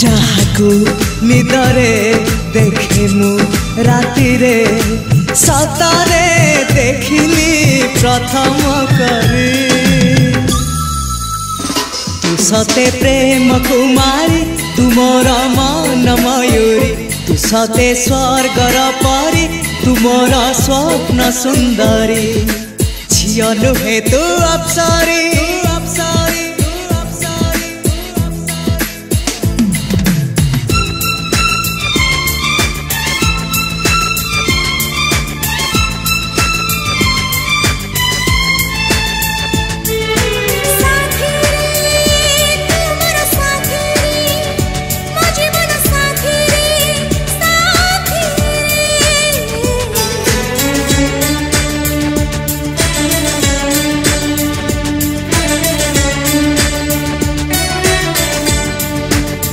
जाहाकू निदरे देखे मु राति रे सतारे देखिली प्रथम करी तू सते प्रेम कुमारी तुमर मन मयूरी तू सते स्वर्गर परी तुमर स्वप्न सुंदरी झियो नुहे तू अप्सरी